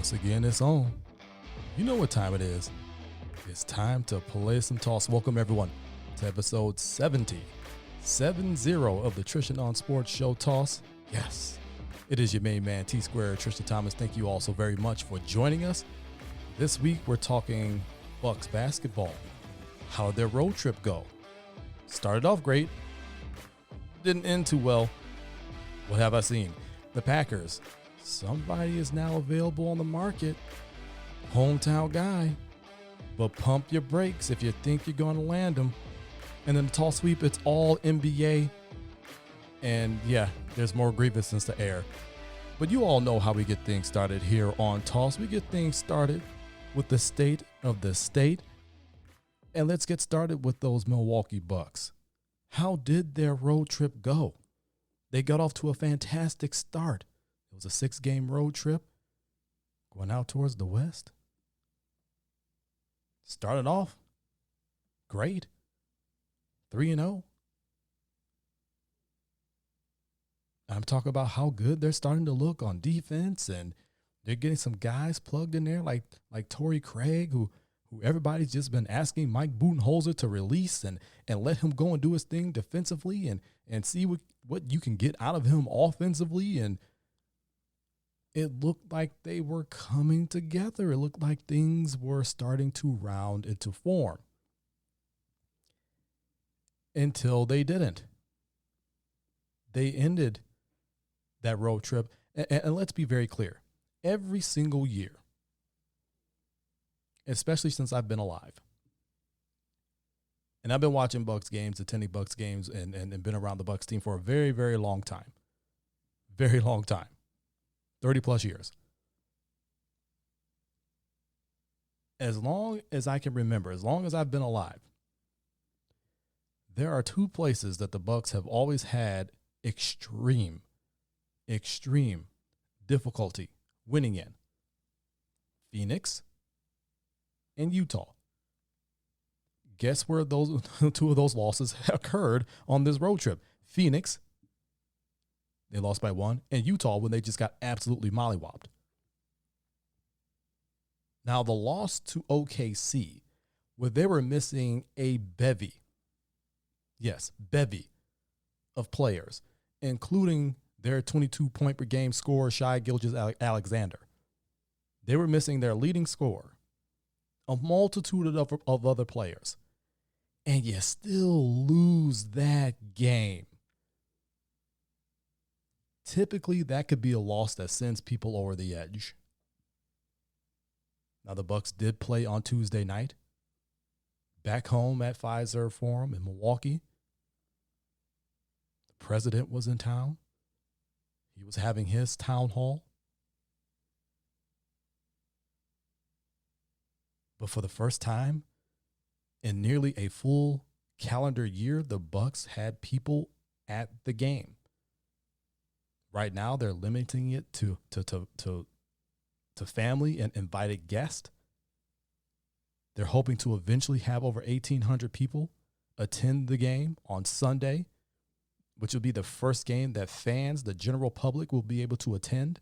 Once again, it's on. You know what time it is. It's time to play some toss. Welcome, everyone, to episode 70 of the Tristain on Sports Show Toss. Yes, it is your main man, T-Square, Tristain Thomas. Thank you all so very much for joining us. This week, we're talking Bucks basketball. How did their road trip go? Started off great. Didn't end too well. What have I seen? The Packers. Somebody is now available on the market. Hometown guy. But pump your brakes if you think you're going to land him. And then the toss sweep, it's all NBA. And yeah, there's more grievances to air. But you all know how we get things started here on Toss. We get things started with the state of the state. And let's get started with those Milwaukee Bucks. How did their road trip go? They got off to a fantastic start. It was a 6-game road trip going out towards the west. Started off great. 3-0. I'm talking about how good they're starting to look on defense, and they're getting some guys plugged in there like Torrey Craig, who everybody's just been asking Mike Budenholzer to release and let him go and do his thing defensively and see what you can get out of him offensively. And it looked like they were coming together. It looked like things were starting to round into form. Until they didn't. They ended that road trip. And let's be very clear. Every single year, especially since I've been alive, and I've been watching Bucks games, attending Bucks games, and been around the Bucks team for a very, very long time. Very long time. 30 plus years. As long as I can remember, as long as I've been alive, there are two places that the Bucks have always had extreme difficulty winning in. Phoenix and Utah. Guess where those two of those losses occurred on this road trip? Phoenix, they lost by 1, and Utah when they just got absolutely mollywopped. Now, the loss to OKC, where they were missing a bevy of players, including their 22-point per game scorer, Shai Gilgeous-Alexander. They were missing their leading scorer, a multitude of other players, and you still lose that game. Typically, that could be a loss that sends people over the edge. Now, the Bucks did play on Tuesday night, back home at Fiserv Forum in Milwaukee. The president was in town. He was having his town hall. But for the first time in nearly a full calendar year, the Bucks had people at the game. Right now, they're limiting it to family and invited guests. They're hoping to eventually have over 1,800 people attend the game on Sunday, which will be the first game that fans, the general public, will be able to attend.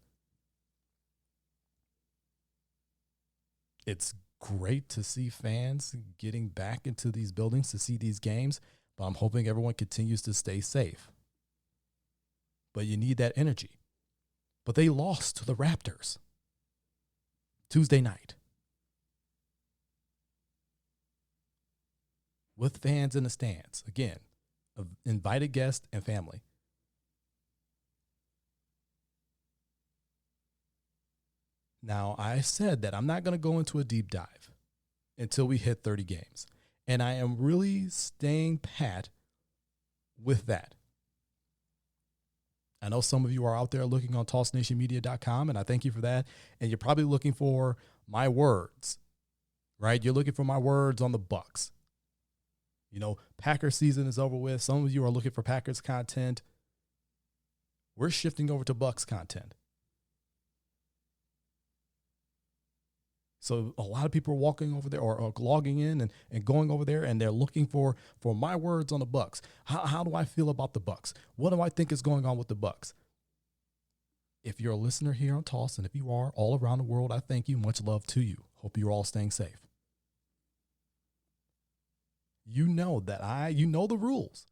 It's great to see fans getting back into these buildings to see these games, but I'm hoping everyone continues to stay safe. But you need that energy. But they lost to the Raptors Tuesday night with fans in the stands. Again, of invited guests and family. Now, I said that I'm not going to go into a deep dive until we hit 30 games. And I am really staying pat with that. I know some of you are out there looking on tossnationmedia.com, and I thank you for that. And you're probably looking for my words, right? You're looking for my words on the Bucks. You know, Packers season is over with. Some of you are looking for Packers content. We're shifting over to Bucks content. So a lot of people are walking over there or logging in and going over there, and they're looking for my words on the Bucks. How do I feel about the Bucks? What do I think is going on with the Bucks? If you're a listener here on Toss, and if you are all around the world, I thank you. Much love to you. Hope you're all staying safe. You know the rules.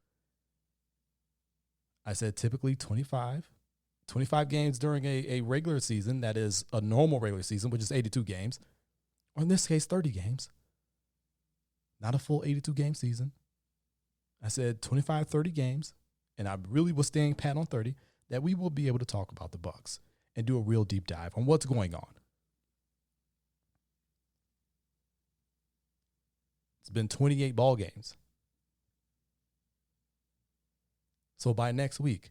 I said typically 25 games during a regular season, that is a normal regular season, which is 82 games, or in this case, 30 games. Not a full 82 game season. I said 25, 30 games, and I really was staying pat on 30, that we will be able to talk about the Bucks and do a real deep dive on what's going on. It's been 28 ball games. So by next week,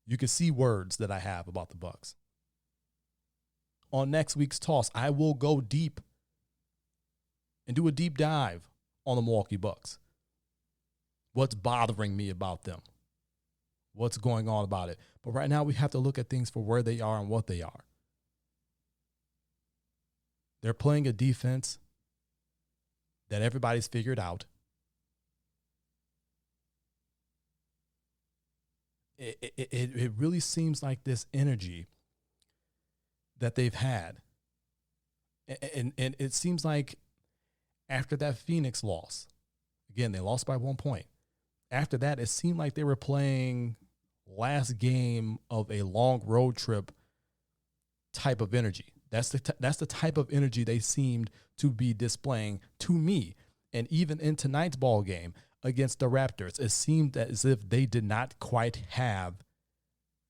you can see words that I have about the Bucks. On next week's Toss, I will go deep and do a deep dive on the Milwaukee Bucks. What's bothering me about them? What's going on about it? But right now we have to look at things for where they are and what they are. They're playing a defense that everybody's figured out. It really seems like this energy that they've had. And it seems like after that Phoenix loss, again, they lost by 1 point. After that, it seemed like they were playing last game of a long road trip type of energy. That's the type of energy they seemed to be displaying to me. And even in tonight's ball game against the Raptors, it seemed as if they did not quite have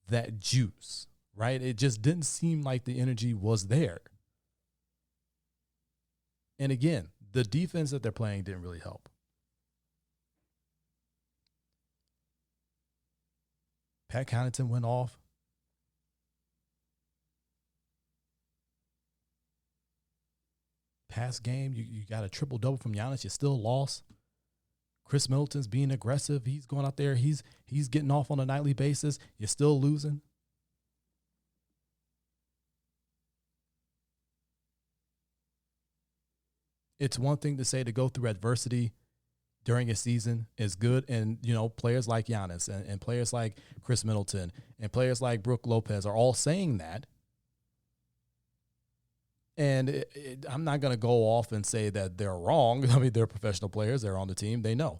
that juice, right? It just didn't seem like the energy was there. And again, the defense that they're playing didn't really help. Pat Connaughton went off. Past game, you got a triple-double from Giannis. You still lost. Chris Middleton's being aggressive. He's going out there. He's getting off on a nightly basis. You're still losing. It's one thing to say to go through adversity during a season is good. And, players like Giannis and players like Chris Middleton and players like Brook Lopez are all saying that. And I'm not going to go off and say that they're wrong. I mean, they're professional players. They're on the team. They know.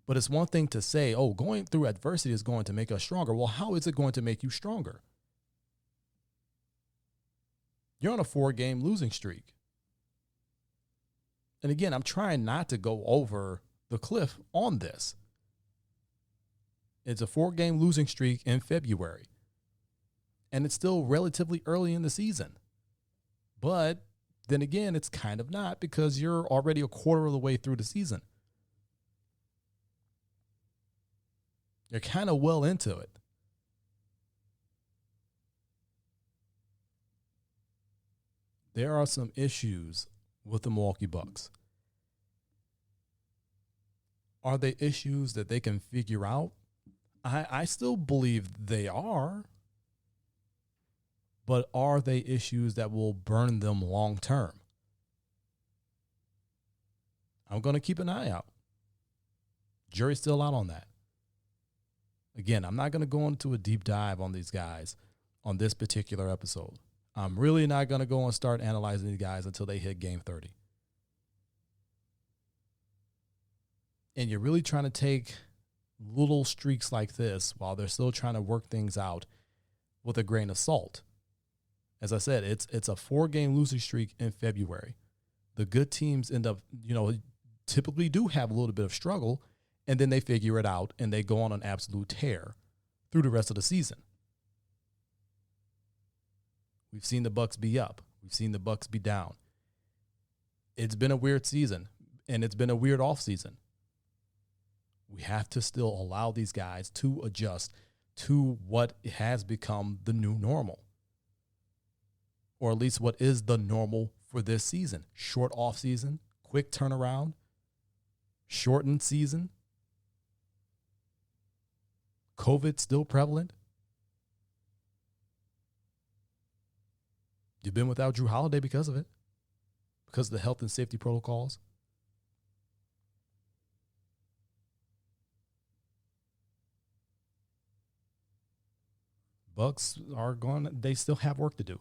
But it's one thing to say, going through adversity is going to make us stronger. Well, how is it going to make you stronger? You're on a 4-game losing streak. And again, I'm trying not to go over the cliff on this. It's a 4-game losing streak in February. And it's still relatively early in the season. But then again, it's kind of not, because you're already a quarter of the way through the season. You're kind of well into it. There are some issues with the Milwaukee Bucks. Are they issues that they can figure out? I still believe they are. But are they issues that will burn them long term? I'm going to keep an eye out. Jury's still out on that. Again, I'm not going to go into a deep dive on these guys on this particular episode. I'm really not going to go and start analyzing these guys until they hit game 30. And you're really trying to take little streaks like this while they're still trying to work things out with a grain of salt. As I said, it's a 4-game losing streak in February. The good teams end up, typically do have a little bit of struggle, and then they figure it out and they go on an absolute tear through the rest of the season. We've seen the Bucks be up. We've seen the Bucks be down. It's been a weird season, and it's been a weird offseason. We have to still allow these guys to adjust to what has become the new normal. Or at least what is the normal for this season. Short off season, quick turnaround, shortened season. COVID still prevalent. You've been without Drew Holiday because of it, because of the health and safety protocols. Bucks they still have work to do.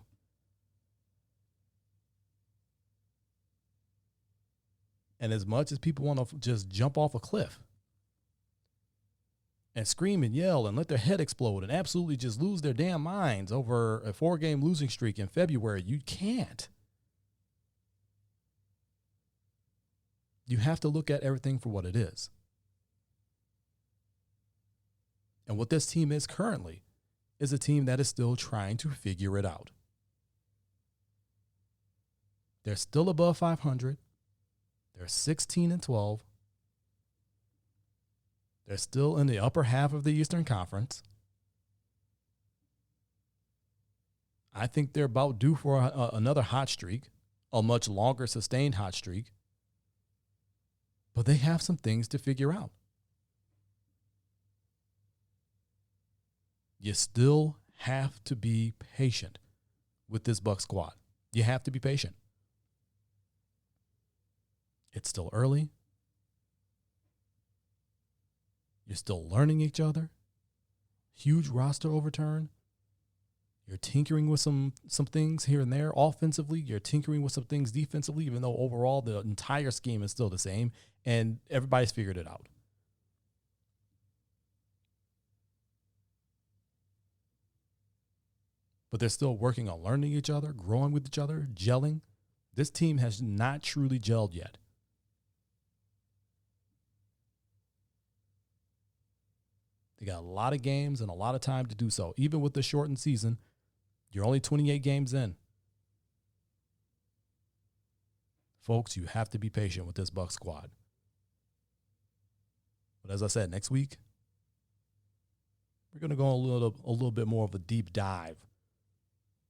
And as much as people want to just jump off a cliff and scream and yell and let their head explode and absolutely just lose their damn minds over a 4-game losing streak in February, you can't. You have to look at everything for what it is. And what this team is currently is a team that is still trying to figure it out. They're still above 500. They're 16-12. They're still in the upper half of the Eastern Conference. I think they're about due for another hot streak, a much longer sustained hot streak. But they have some things to figure out. You still have to be patient with this Bucs squad. You have to be patient. It's still early. You're still learning each other. Huge roster overturn. You're tinkering with some things here and there offensively. You're tinkering with some things defensively, even though overall the entire scheme is still the same, and everybody's figured it out. But they're still working on learning each other, growing with each other, gelling. This team has not truly gelled yet. They got a lot of games and a lot of time to do so. Even with the shortened season, you're only 28 games in. Folks, you have to be patient with this Bucs squad. But as I said, next week, we're going to go a little bit more of a deep dive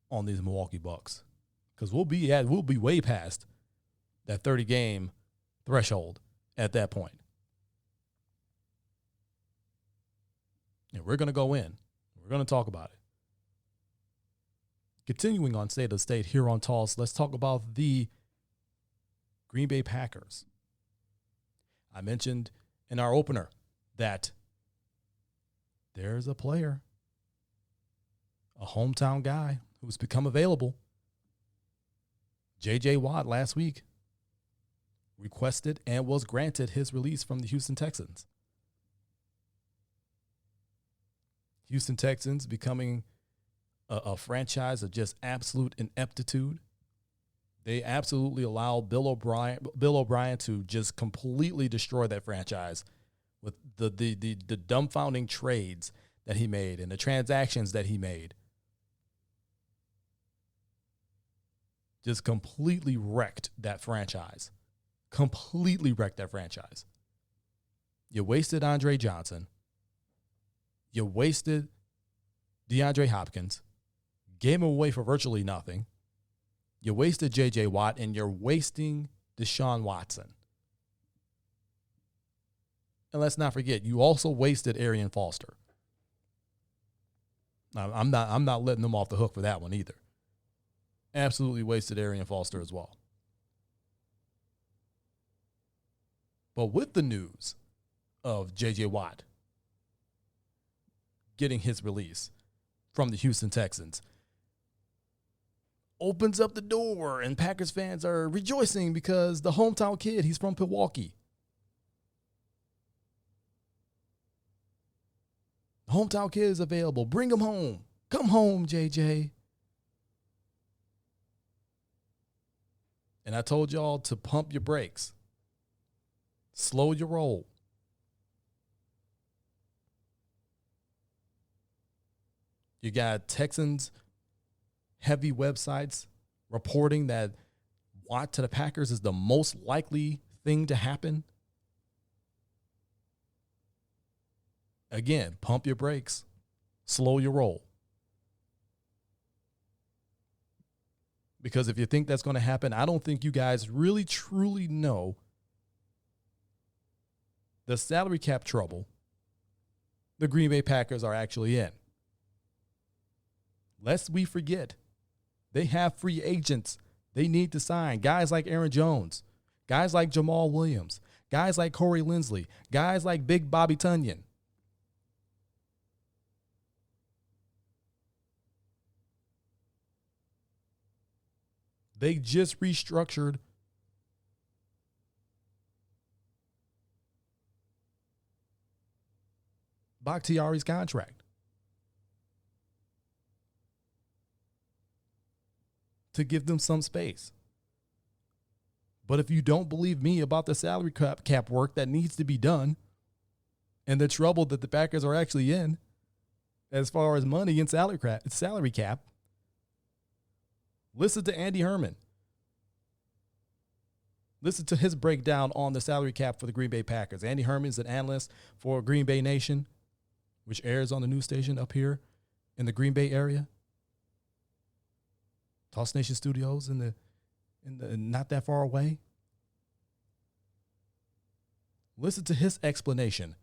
on these Milwaukee Bucks, because we'll be way past that 30-game threshold at that point. And we're going to go in. We're going to talk about it. Continuing on State of State here on Toss, let's talk about the Green Bay Packers. I mentioned in our opener that there's a player, a hometown guy who's become available. J.J. Watt last week requested and was granted his release from the Houston Texans. Houston Texans becoming a franchise of just absolute ineptitude. They absolutely allowed Bill O'Brien to just completely destroy that franchise with the dumbfounding trades that he made and the transactions that he made. Just completely wrecked that franchise. Completely wrecked that franchise. You wasted Andre Johnson. You wasted DeAndre Hopkins. Gave him away for virtually nothing. You wasted J.J. Watt, and you're wasting Deshaun Watson. And let's not forget, you also wasted Arian Foster. Now, I'm not letting them off the hook for that one either. Absolutely wasted Arian Foster as well. But with the news of J.J. Watt getting his release from the Houston Texans, opens up the door, and Packers fans are rejoicing because the hometown kid, he's from Milwaukee. The hometown kid is available. Bring him home. Come home, JJ. And I told y'all to pump your brakes. Slow your roll. You got Texans heavy websites reporting that Watt to the Packers is the most likely thing to happen. Again, pump your brakes. Slow your roll. Because if you think that's going to happen, I don't think you guys really truly know the salary cap trouble the Green Bay Packers are actually in. Lest we forget, they have free agents they need to sign. Guys like Aaron Jones, guys like Jamal Williams, guys like Corey Linsley, guys like Big Bobby Tunyon. They just restructured Bakhtiari's contract to give them some space. But if you don't believe me about the salary cap work that needs to be done and the trouble that the Packers are actually in as far as money and salary cap, listen to Andy Herman. Listen to his breakdown on the salary cap for the Green Bay Packers. Andy Herman is an analyst for Green Bay Nation, which airs on the news station up here in the Green Bay area. Toss Nation Studios in the not that far away. Listen to his explanation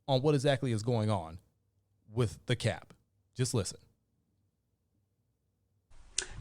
on what exactly is going on with the cap. Just listen.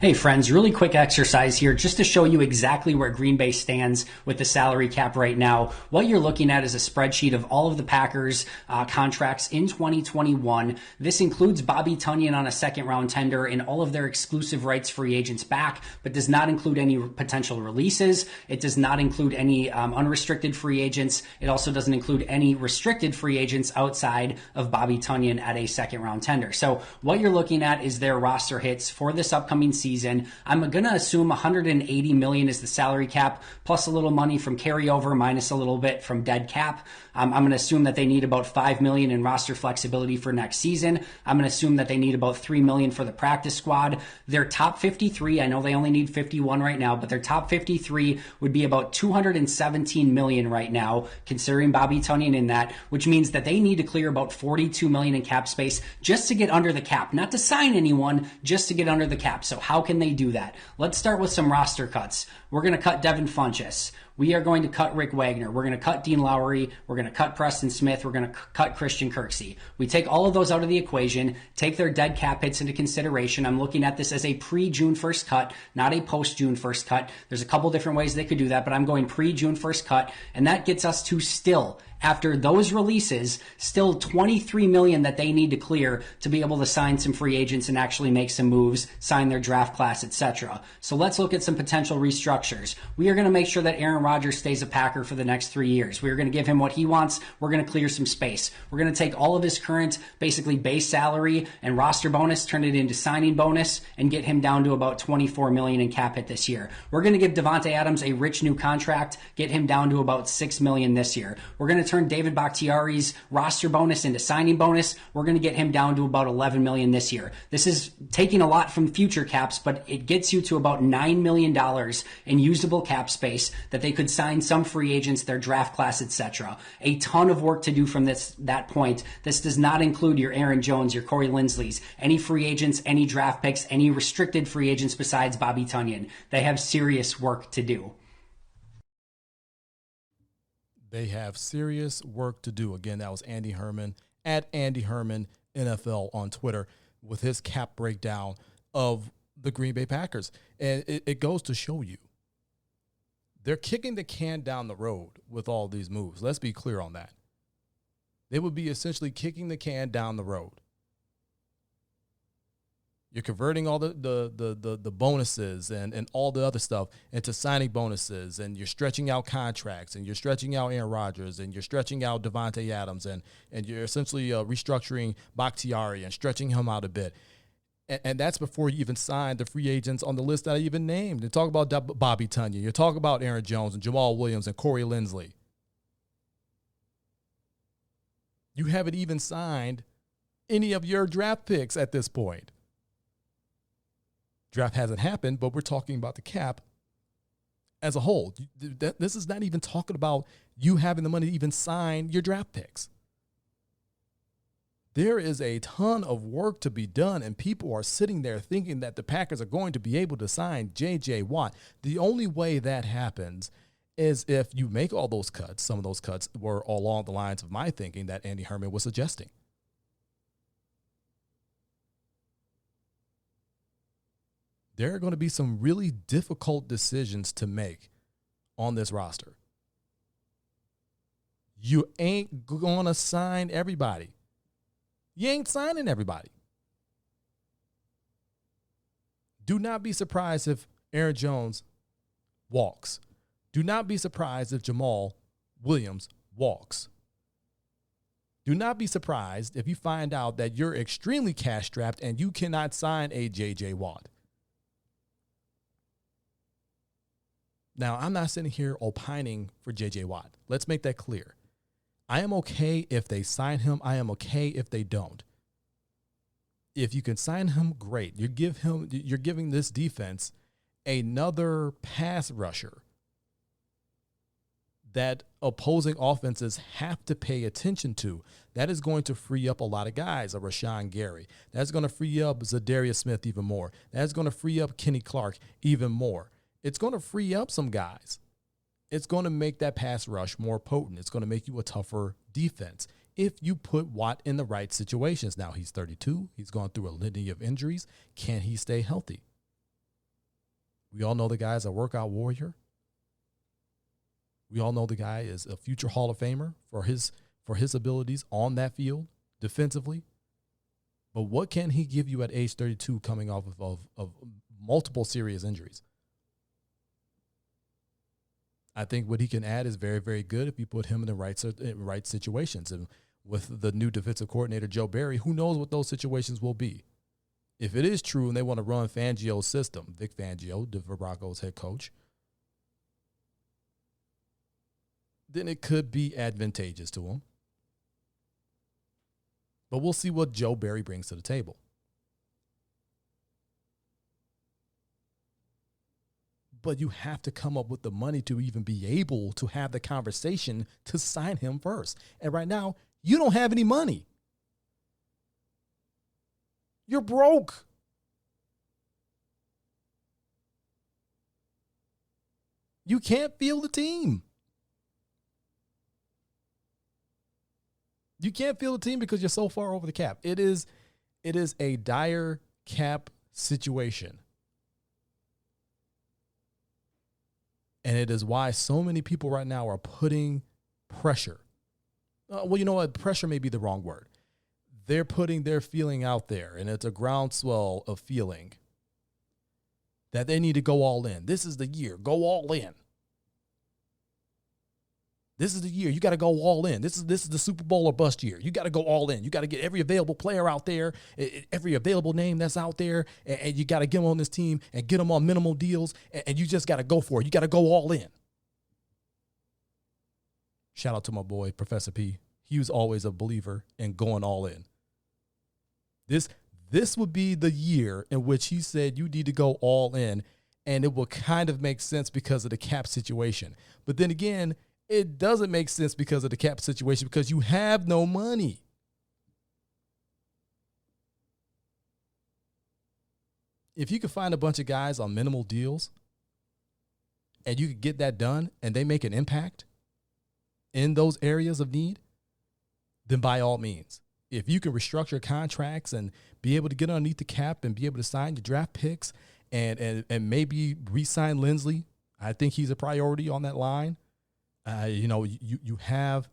Hey friends, really quick exercise here just to show you exactly where Green Bay stands with the salary cap right now. What you're looking at is a spreadsheet of all of the Packers contracts in 2021. This includes Bobby Tonyan on a second round tender and all of their exclusive rights free agents back, but does not include any potential releases. It does not include any unrestricted free agents. It also doesn't include any restricted free agents outside of Bobby Tonyan at a second round tender. So what you're looking at is their roster hits for this upcoming season. I'm going to assume $180 million is the salary cap, plus a little money from carryover, minus a little bit from dead cap. I'm going to assume that they need about $5 million in roster flexibility for next season. I'm going to assume that they need about $3 million for the practice squad. Their top 53, I know they only need 51 right now, but their top 53 would be about $217 million right now, considering Bobby Tonyan in that, which means that they need to clear about $42 million in cap space just to get under the cap, not to sign anyone, just to get under the cap. So how can they do that? Let's start with some roster cuts. We're going to cut Devin Funchess. We are going to cut Rick Wagner. We're going to cut Dean Lowry. We're going to cut Preston Smith. We're going to cut Christian Kirksey. We take all of those out of the equation, take their dead cap hits into consideration. I'm looking at this as a pre-June 1st cut, not a post-June 1st cut. There's a couple different ways they could do that, but I'm going pre-June 1st cut, and that gets us to still, after those releases, still $23 million that they need to clear to be able to sign some free agents and actually make some moves, sign their draft class, etc. So let's look at some potential restructures. We are going to make sure that Aaron Rodgers stays a Packer for the next 3 years. We are going to give him what he wants. We're going to clear some space. We're going to take all of his current, basically base salary and roster bonus, turn it into signing bonus, and get him down to about $24 million in cap hit this year. We're going to give Devontae Adams a rich new contract, get him down to about $6 million this year. We're going to turn David Bakhtiari's roster bonus into signing bonus. We're going to get him down to about $11 million this year. This is taking a lot from future caps, but it gets you to about $9 million in usable cap space that they could sign some free agents, their draft class, etc. A ton of work to do from that point. This does not include your Aaron Jones, your Corey Linsleys, any free agents, any draft picks, any restricted free agents besides Bobby Tonyan. They have serious work to do. They have serious work to do. Again, that was Andy Herman at Andy Herman NFL on Twitter with his cap breakdown of the Green Bay Packers. And it goes to show you, they're kicking the can down the road with all these moves. Let's be clear on that. They would be essentially kicking the can down the road. You're converting all the bonuses and all the other stuff into signing bonuses, and you're stretching out contracts, and you're stretching out Aaron Rodgers, and you're stretching out Devontae Adams, and you're essentially restructuring Bakhtiari and stretching him out a bit. And that's before you even sign the free agents on the list that I even named. You talk about Bobby Tonyan. You talk about Aaron Jones and Jamal Williams and Corey Linsley. You haven't even signed any of your draft picks at this point. Draft hasn't happened, but we're talking about the cap as a whole. This is not even talking about you having the money to even sign your draft picks. There is a ton of work to be done, and people are sitting there thinking that the Packers are going to be able to sign J.J. Watt. The only way that happens is if you make all those cuts. Some of those cuts were along the lines of my thinking that Andy Herman was suggesting. There are going to be some really difficult decisions to make on this roster. You ain't going to sign everybody. You ain't signing everybody. Do not be surprised if Aaron Jones walks. Do not be surprised if Jamal Williams walks. Do not be surprised if you find out that you're extremely cash strapped and you cannot sign a J.J. Watt. Now, I'm not sitting here opining for J.J. Watt. Let's make that clear. I am okay if they sign him. I am okay if they don't. If you can sign him, great. You're giving this defense another pass rusher that opposing offenses have to pay attention to. That is going to free up a lot of guys, a Rashawn Gary. That's going to free up Zadarius Smith even more. That's going to free up Kenny Clark even more. It's going to free up some guys. It's going to make that pass rush more potent. It's going to make you a tougher defense if you put Watt in the right situations. Now, he's 32. He's gone through a litany of injuries. Can he stay healthy? We all know the guy's a workout warrior. We all know the guy is a future Hall of Famer for his abilities on that field defensively. But what can he give you at age 32 coming off of multiple serious injuries? I think what he can add is very, very good if you put him in the right situations. And with the new defensive coordinator, Joe Barry, who knows what those situations will be. If it is true and they want to run Fangio's system, Vic Fangio, Denver Broncos head coach, then it could be advantageous to him. But we'll see what Joe Barry brings to the table. But you have to come up with the money to even be able to have the conversation to sign him first. And right now, you don't have any money. You're broke. You can't field the team. You can't field the team because you're so far over the cap. It is a dire cap situation. And it is why so many people right now are putting pressure. Well, you know what? Pressure may be the wrong word. They're putting their feeling out there, and it's a groundswell of feeling that they need to go all in. This is the year. Go all in. This is the year. You got to go all in. This is the Super Bowl or bust year. You got to go all in. You got to get every available player out there, every available name that's out there, and you got to get them on this team and get them on minimal deals, and you just got to go for it. You got to go all in. Shout out to my boy, Professor P. He was always a believer in going all in. This would be the year in which he said you need to go all in, and it will kind of make sense because of the cap situation. But then again, it doesn't make sense because of the cap situation because you have no money. If you could find a bunch of guys on minimal deals and you could get that done and they make an impact in those areas of need, then by all means. If you can restructure contracts and be able to get underneath the cap and be able to sign your draft picks and maybe re-sign Lindsley, I think he's a priority on that line. You have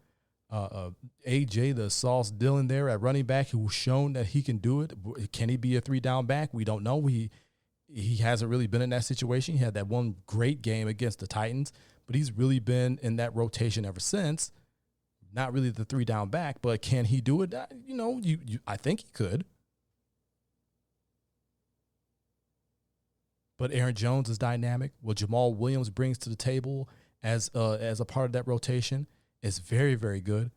AJ, the Sauce Dillon there at running back who's shown that he can do it. Can he be a 3-down back? We don't know. He hasn't really been in that situation. He had that one great game against the Titans, but he's really been in that rotation ever since. Not really the 3-down back, but can he do it? I think he could. But Aaron Jones is dynamic. What Jamal Williams brings to the table as a part of that rotation is very, very good.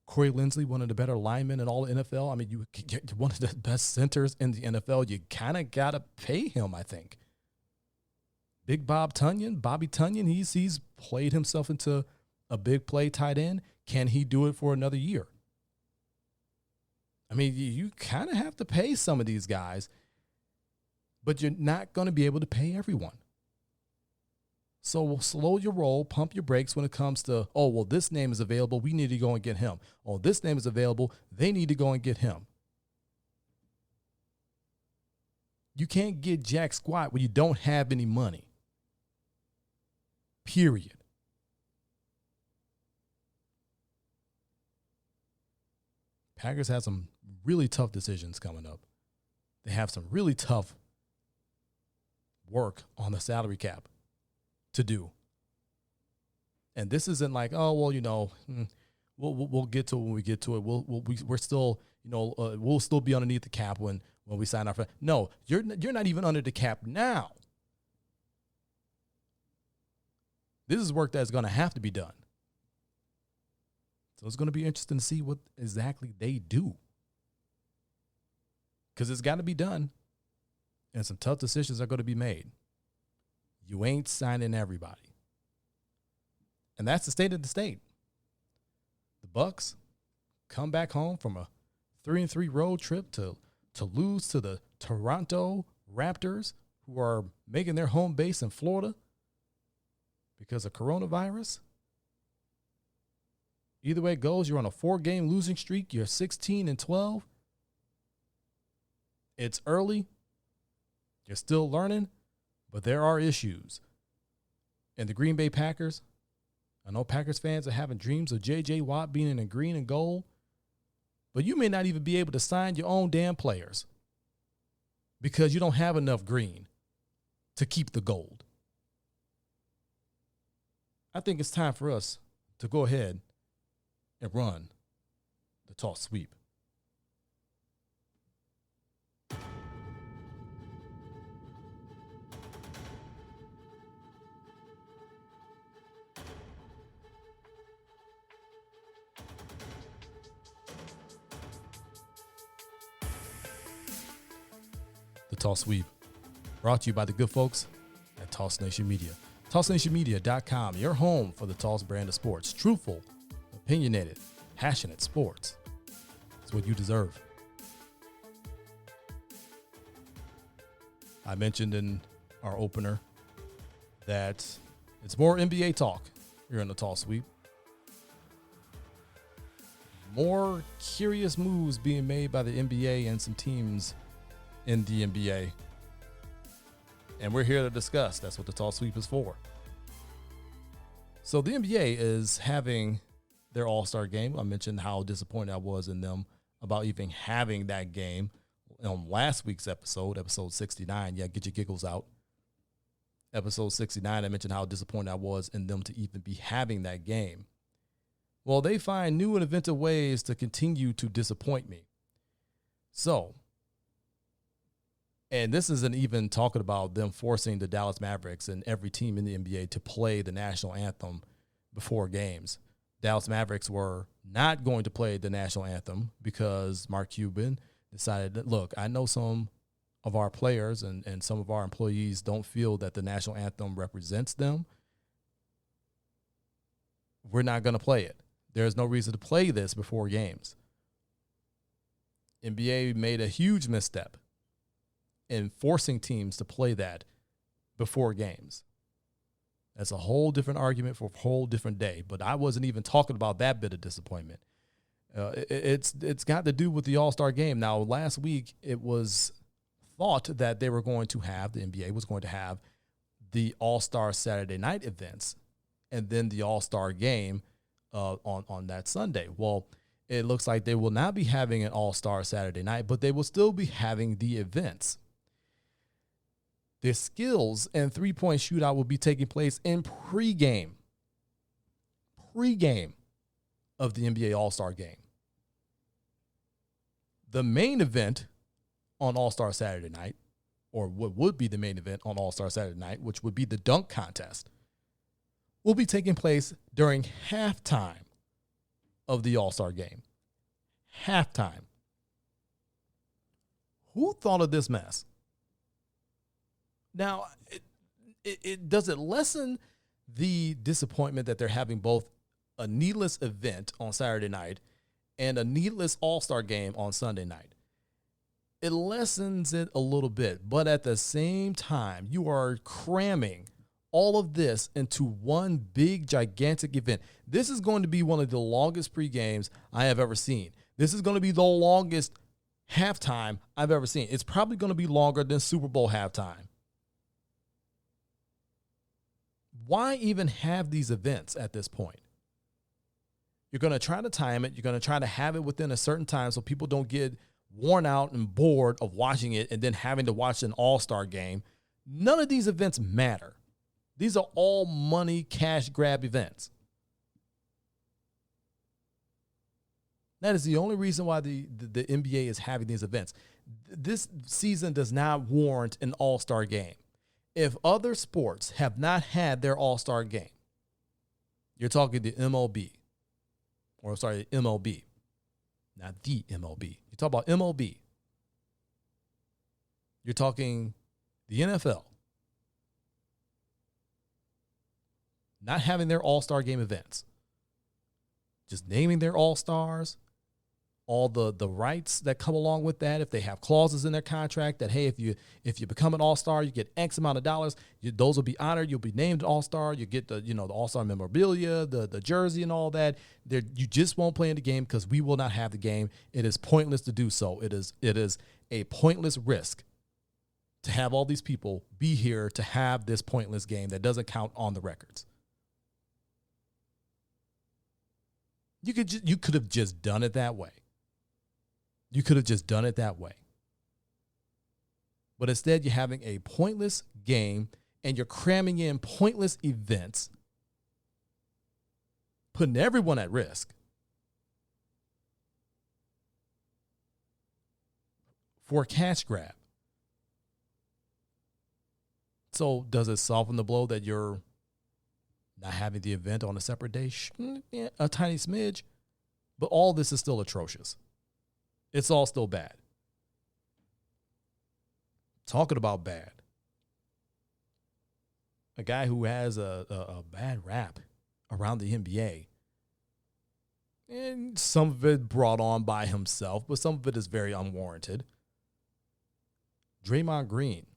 Corey Lindsley, one of the better linemen in all the NFL. I mean, you get one of the best centers in the NFL. You kind of got to pay him, I think. Big Bobby Tunyon, he's played himself into a big play tight end. Can he do it for another year? I mean, you kind of have to pay some of these guys, but you're not going to be able to pay everyone. So slow your roll, pump your brakes when it comes to, this name is available. We need to go and get him. Oh, this name is available. They need to go and get him. You can't get jack squat when you don't have any money. Period. Packers have some really tough decisions coming up. They have some really tough work on the salary cap to do. And this isn't like, oh, well, we'll get to it when we get to it. We're still, we'll still be underneath the cap when we sign up. No, you're not even under the cap now. This is work that's going to have to be done. So it's going to be interesting to see what exactly they do. Because it's got to be done. And some tough decisions are going to be made. You ain't signing everybody. And that's the state of the state. The Bucks come back home from a 3-3 road trip to lose to the Toronto Raptors, who are making their home base in Florida because of coronavirus. Either way it goes, you're on a 4-game losing streak. You're 16-12. It's early. You're still learning, but there are issues. And the Green Bay Packers, I know Packers fans are having dreams of J.J. Watt being in green and gold, but you may not even be able to sign your own damn players because you don't have enough green to keep the gold. I think it's time for us to go ahead and run the toss sweep. The Toss Sweep, brought to you by the good folks at Toss Nation Media. TossNationMedia.com, your home for the Toss brand of sports. Truthful, opinionated, passionate sports. It's what you deserve. I mentioned in our opener that it's more NBA talk here in the Toss Sweep. More curious moves being made by the NBA and some teams in the NBA. And we're here to discuss. That's what the Toss Sweep is for. So the NBA is having their All-Star game. I mentioned how disappointed I was in them about even having that game on last week's episode 69. Yeah, get your giggles out. Episode 69, I mentioned how disappointed I was in them to even be having that game. Well, they find new and inventive ways to continue to disappoint me. So, and this isn't even talking about them forcing the Dallas Mavericks and every team in the NBA to play the national anthem before games. Dallas Mavericks were not going to play the national anthem because Mark Cuban decided that, look, I know some of our players and some of our employees don't feel that the national anthem represents them. We're not going to play it. There's no reason to play this before games. NBA made a huge misstep in forcing teams to play that before games. That's a whole different argument for a whole different day, but I wasn't even talking about that bit of disappointment. It's got to do with the All-Star game. Now, last week, it was thought that they were going to have, the NBA was going to have the All-Star Saturday night events and then the All-Star game on that Sunday. Well, it looks like they will not be having an All-Star Saturday night, but they will still be having the events. The skills and three-point shootout will be taking place in pregame of the NBA All-Star game. The main event on All-Star Saturday night, or what would be the main event on All-Star Saturday night, which would be the dunk contest, will be taking place during halftime of the All-Star game. Halftime. Who thought of this mess? Now, it does it lessen the disappointment that they're having both a needless event on Saturday night and a needless All-Star game on Sunday night. It lessens it a little bit, but at the same time, you are cramming all of this into one big, gigantic event. This is going to be one of the longest pre-games I have ever seen. This is going to be the longest halftime I've ever seen. It's probably going to be longer than Super Bowl halftime. Why even have these events at this point? You're going to try to time it. You're going to try to have it within a certain time so people don't get worn out and bored of watching it and then having to watch an all-star game None of these events matter. These are all money, cash grab events. That is the only reason why the NBA is having these events. This season does not warrant an all-star game. If other sports have not had their all-star game, you're talking the MLB, MLB, not the MLB. You talk about MLB. You're talking the NFL not having their all-star game events, just naming their all-stars, all the rights that come along with that. If they have clauses in their contract that, hey, if you become an all-star, you get X amount of dollars, those will be honored. You'll be named an all-star. You get the all-star memorabilia, the jersey and all that. You just won't play in the game because we will not have the game. It is pointless to do so. It is a pointless risk to have all these people be here to have this pointless game that doesn't count on the records. You could have just done it that way. You could have just done it that way. But instead, you're having a pointless game and you're cramming in pointless events, putting everyone at risk for a cash grab. So does it soften the blow that you're not having the event on a separate day? Yeah, a tiny smidge. But all this is still atrocious. It's all still bad. Talking about bad. A guy who has a bad rap around the NBA. And some of it brought on by himself, but some of it is very unwarranted. Draymond Green.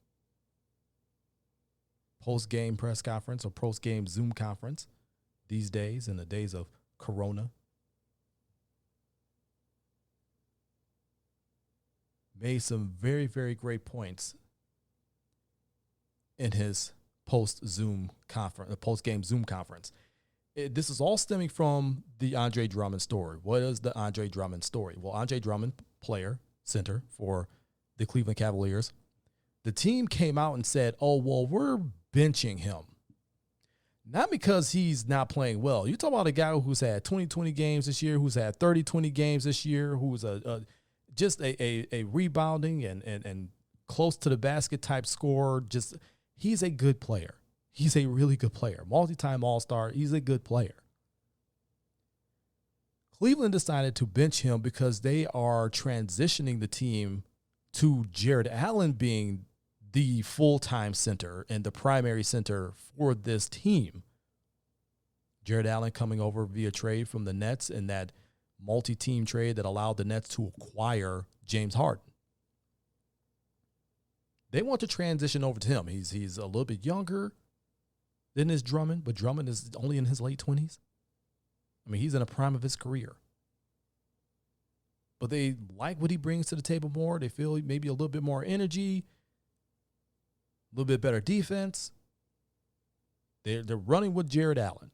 Post-game press conference or post-game Zoom conference these days, in the days of Corona. Made some very, very great points in his post-game Zoom conference. This is all stemming from the Andre Drummond story. What is the Andre Drummond story? Well, Andre Drummond, player, center for the Cleveland Cavaliers. The team came out and said, oh, well, we're benching him. Not because he's not playing well. You're talking about a guy who's had 20-20 games this year, who's had 30-20 games this year, who's just a rebounding and close to the basket type scorer. He's a good player. He's a really good player. Multi-time All-Star. He's a good player. Cleveland decided to bench him because they are transitioning the team to Jared Allen being the full-time center and the primary center for this team. Jared Allen coming over via trade from the Nets in that multi-team trade that allowed the Nets to acquire James Harden. They want to transition over to him. He's a little bit younger than this Drummond, but Drummond is only in his late 20s. I mean, he's in the prime of his career. But they like what he brings to the table more. They feel maybe a little bit more energy, a little bit better defense. They're running with Jared Allen.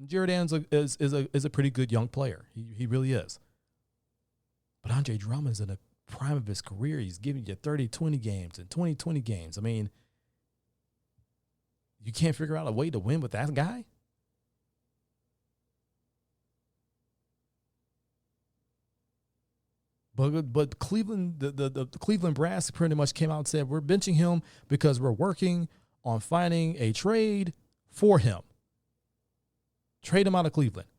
Jared Allen is a pretty good young player. He really is. But Andre Drummond's in the prime of his career. He's giving you 30-20 games and 20-20 games. I mean, you can't figure out a way to win with that guy? But Cleveland, the Cleveland Brass pretty much came out and said, we're benching him because we're working on finding a trade for him. Trade him out of Cleveland.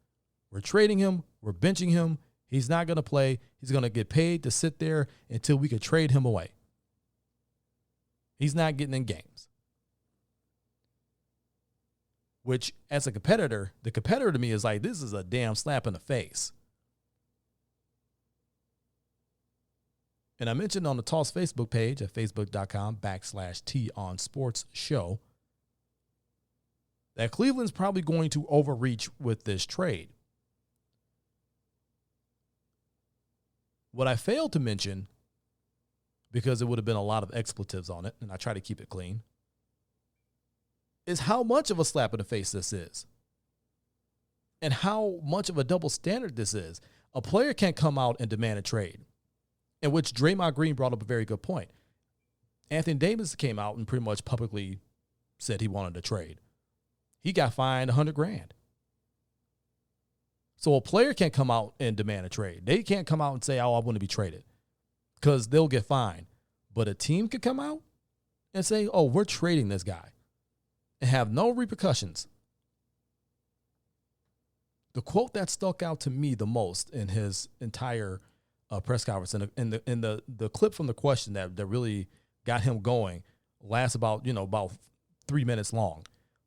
We're trading him. We're benching him. He's not going to play. He's going to get paid to sit there until we could trade him away. He's not getting in games. Which, as a competitor, the competitor to me is like, this is a damn slap in the face. And I mentioned on the Toss Facebook page at facebook.com/TOnSportsShow that Cleveland's probably going to overreach with this trade. What I failed to mention, because it would have been a lot of expletives on it, and I try to keep it clean, is how much of a slap in the face this is. And how much of a double standard this is. A player can't come out and demand a trade. In which Draymond Green brought up a very good point. Anthony Davis came out and pretty much publicly said he wanted to trade. He got fined $100,000. So a player can't come out and demand a trade. They can't come out and say, "Oh, I want to be traded," because they'll get fined. But a team could come out and say, "Oh, we're trading this guy," and have no repercussions. The quote that stuck out to me the most in his entire press conference, and the clip from the question that really got him going, lasts about 3 minutes long.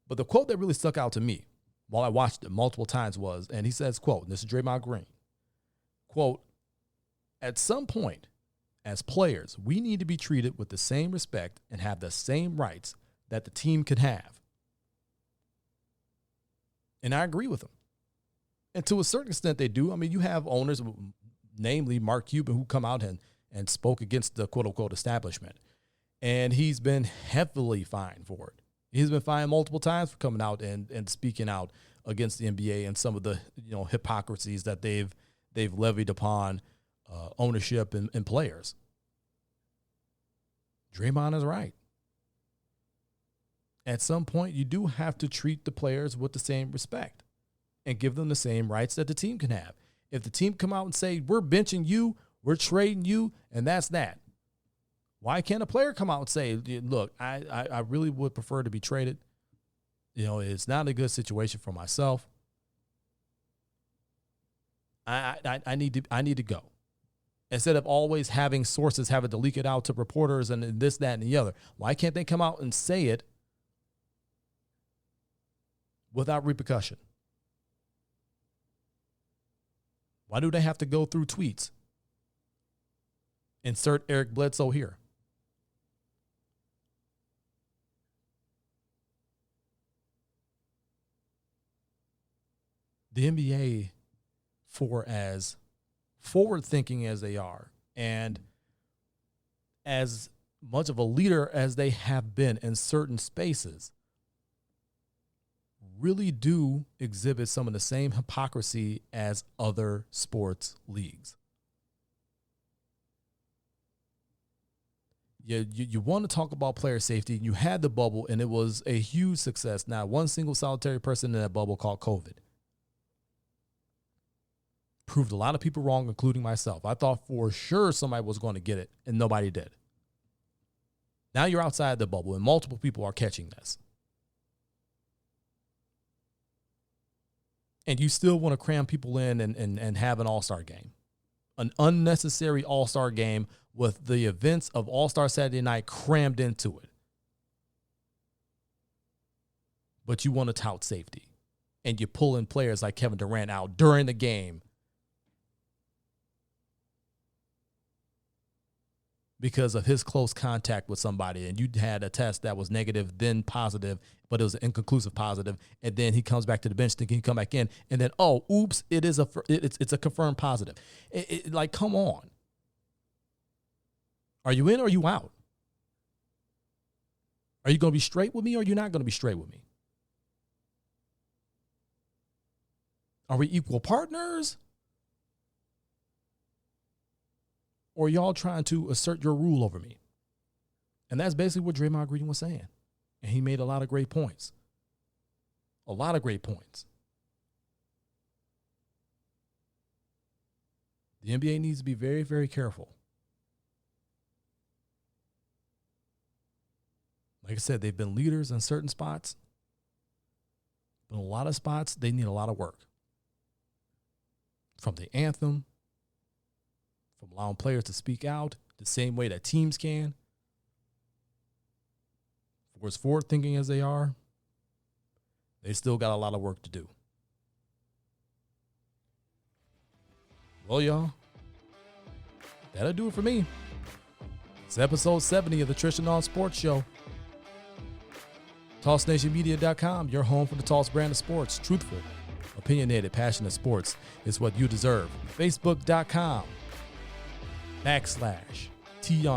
But the quote that really stuck out to me while I watched it multiple times was, and he says, quote, and this is Draymond Green, quote, "At some point, as players, we need to be treated with the same respect and have the same rights that the team could have." And I agree with him. And to a certain extent, they do. I mean, you have owners, namely Mark Cuban, who come out and spoke against the quote-unquote establishment. And he's been heavily fined for it. He's been fined multiple times for coming out and speaking out against the NBA and some of the hypocrisies that they've levied upon ownership and players. Draymond is right. At some point, you do have to treat the players with the same respect and give them the same rights that the team can have. If the team come out and say, "We're benching you, we're trading you," and that's that, why can't a player come out and say, "Look, I really would prefer to be traded. It's not a good situation for myself. I need to go." Instead of always having sources having to leak it out to reporters and this, that, and the other, why can't they come out and say it without repercussion? Why do they have to go through tweets? Insert Eric Bledsoe here. The NBA, for as forward-thinking as they are and as much of a leader as they have been in certain spaces, really do exhibit some of the same hypocrisy as other sports leagues. You want to talk about player safety. You had the bubble, and it was a huge success. Not one single solitary person in that bubble caught COVID. Proved a lot of people wrong, including myself. I thought for sure somebody was going to get it, and nobody did. Now you're outside the bubble, and multiple people are catching this. And you still want to cram people in and have an all-star game. An unnecessary all-star game with the events of All-Star Saturday Night crammed into it. But you want to tout safety. And you pull in players like Kevin Durant out during the game because of his close contact with somebody, and you had a test that was negative, then positive, but it was an inconclusive positive, and then he comes back to the bench thinking he come back in, and then, oh, oops, it's a confirmed positive. Like, come on. Are you in or are you out? Are you going to be straight with me or are you not going to be straight with me? Are we equal partners? Or y'all trying to assert your rule over me? And that's basically what Draymond Green was saying. And he made a lot of great points. A lot of great points. The NBA needs to be very, very careful. Like I said, they've been leaders in certain spots. But in a lot of spots, they need a lot of work. From the anthem, from allowing players to speak out the same way that teams can. For as forward thinking as they are, they still got a lot of work to do. Well, y'all, that'll do it for me. It's episode 70 of the Tristain Sports Show. TossNationMedia.com, your home for the Toss brand of sports. Truthful, opinionated, passionate sports is what you deserve. Facebook.com/Ton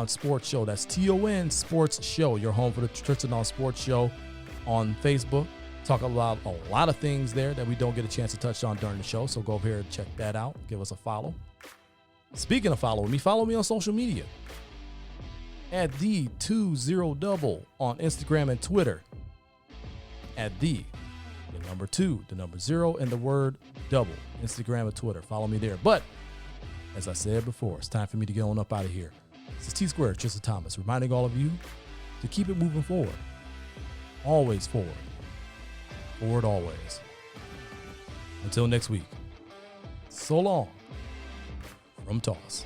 Sports Show. That's TON Sports Show, your home for the Tristain Sports Show on Facebook. Talk about a lot of things there that we don't get a chance to touch on during the show. So go over here and check that out. Give us a follow. Speaking of follow me on social media. at the20double on Instagram and Twitter. At the number 2, the number 0, and the word double, Instagram and Twitter. Follow me there. But as I said before, it's time for me to get on up out of here. This is T Squared, Tristan Thomas, reminding all of you to keep it moving forward. Always forward. Forward always. Until next week, so long from Toss.